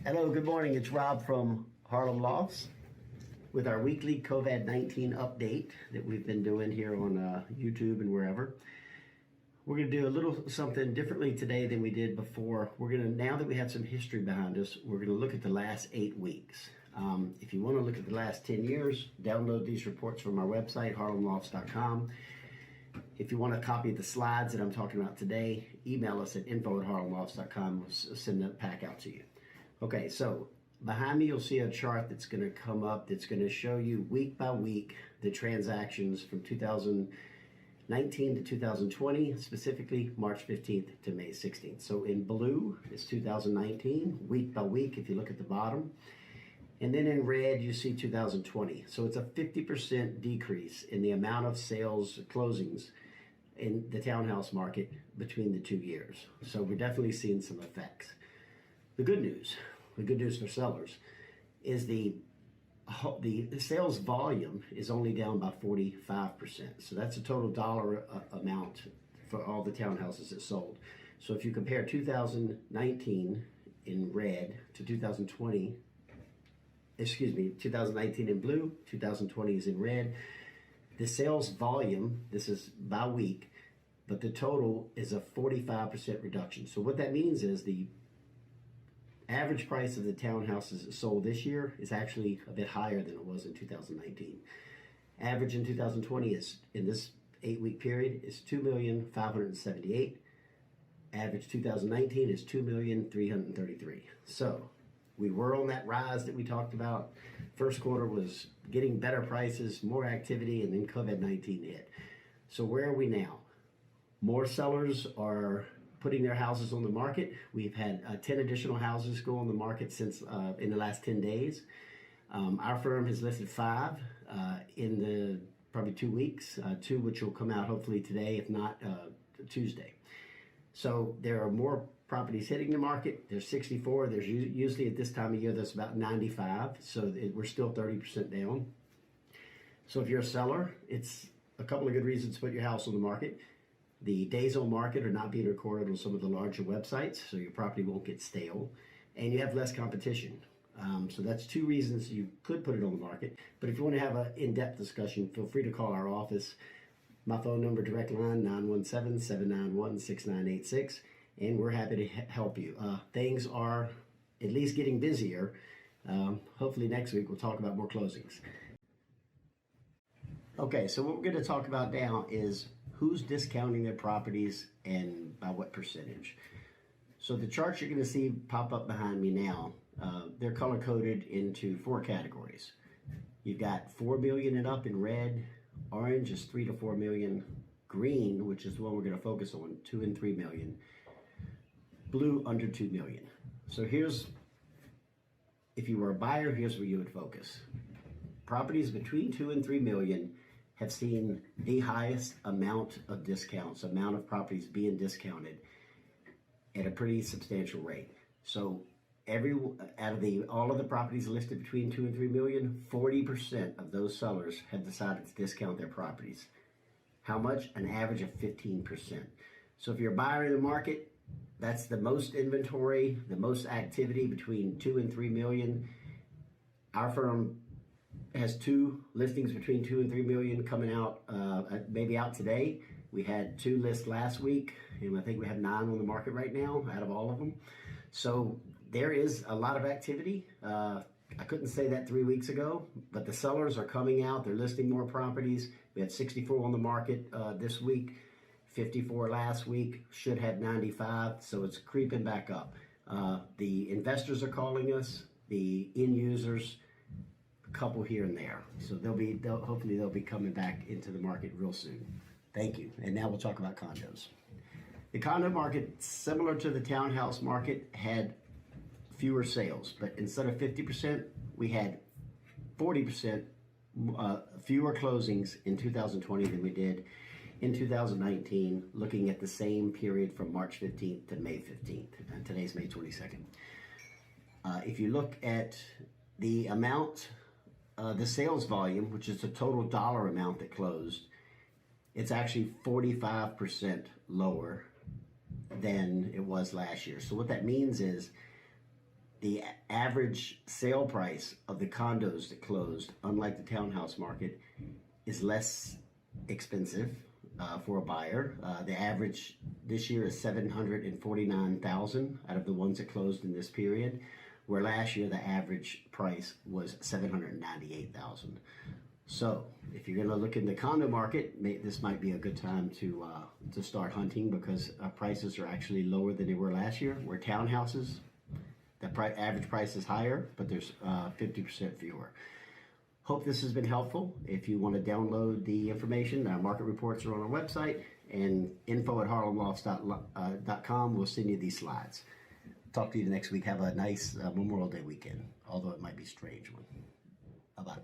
Hello, good morning. It's Rob from Harlem Lofts with our weekly COVID-19 update that we've been doing here on YouTube and wherever. We're going to do a little something differently today than we did before. Now that we have some history behind us, we're going to look at the last 8 weeks. If you want to look at the last 10 years, download these reports from our website, harlemlofts.com. If you want a copy of the slides that I'm talking about today, email us at info@harlemlofts.com. We'll send that pack out to you. Okay, so behind me you'll see a chart that's going to come up that's going to show you week by week the transactions from 2019 to 2020, specifically March 15th to May 16th. So in blue is 2019, week by week if you look at the bottom. And then in red you see 2020. So it's a 50% decrease in the amount of sales closings in the townhouse market between the 2 years. So we're definitely seeing some effects. The good news for sellers is the sales volume is only down by 45%. So that's a total dollar amount for all the townhouses that sold. So if you compare 2019 in red to 2019 in blue, 2020 is in red. The sales volume, this is by week, but the total is a 45% reduction. So what that means is the average price of the townhouses that sold this year is actually a bit higher than it was in 2019. Average in 2020 is, in this 8-week period, is $2,578,000. Average 2019 is $2,333,000. So we were on that rise that we talked about. First quarter was getting better prices, more activity, and then COVID-19 hit. So where are we now? More sellers are putting their houses on the market. We've had 10 additional houses go on the market since in the last 10 days. Our firm has listed 5 in the probably 2 weeks, 2 which will come out hopefully today, if not Tuesday. So there are more properties hitting the market. There's 64. There's usually at this time of year there's about 95. So we're still 30% down. So if you're a seller, it's a couple of good reasons to put your house on the market. The days on market are not being recorded on some of the larger websites, so your property won't get stale, and you have less competition. So that's 2 reasons you could put it on the market. But if you want to have an in-depth discussion, feel free to call our office. My phone number, direct line, 917-791-6986, and we're happy to help you. Things are at least getting busier. Hopefully next week we'll talk about more closings. Okay, so what we're going to talk about now is who's discounting their properties and by what percentage. So the charts you're going to see pop up behind me now, they're color coded into 4 categories. You've got 4 million and up in red, orange is 3 to 4 million, green, which is the one we're going to focus on, 2 and 3 million, blue under 2 million. So if you were a buyer, here's where you would focus. Properties between 2 and 3 million have seen the highest amount of discounts, amount of properties being discounted at a pretty substantial rate. So all of the properties listed between 2 and 3 million, 40% of those sellers have decided to discount their properties. How much? An average of 15%. So if you're a buyer in the market, that's the most inventory, the most activity between 2 and 3 million. Our firm has 2 listings between 2 and 3 million coming out, maybe out today. We had 2 lists last week, and I think we have 9 on the market right now out of all of them. So there is a lot of activity. I couldn't say that 3 weeks ago, but the sellers are coming out. They're listing more properties. We had 64 on the market this week, 54 last week, should have 95, so it's creeping back up. The investors are calling us, the end users, a couple here and there. So hopefully they'll be coming back into the market real soon. Thank you. And now we'll talk about condos. The condo market, similar to the townhouse market, had fewer sales, but instead of 50%, we had 40% fewer closings in 2020 than we did in 2019, looking at the same period from March 15th to May 15th, and today's May 22nd. If you look at the amount, the sales volume, which is the total dollar amount that closed, it's actually 45% lower than it was last year. So what that means is the average sale price of the condos that closed, unlike the townhouse market, is less expensive for a buyer. The average this year is $749,000 out of the ones that closed in this period, where last year the average price was $798,000. So if you're going to look in the condo market, this might be a good time to start hunting, because prices are actually lower than they were last year. Where townhouses, the average price is higher, but there's 50% fewer. Hope this has been helpful. If you want to download the information, our market reports are on our website, and info@harlemlofts.com will send you these slides. Talk to you next week. Have a nice Memorial Day weekend, although it might be a strange one. Bye-bye.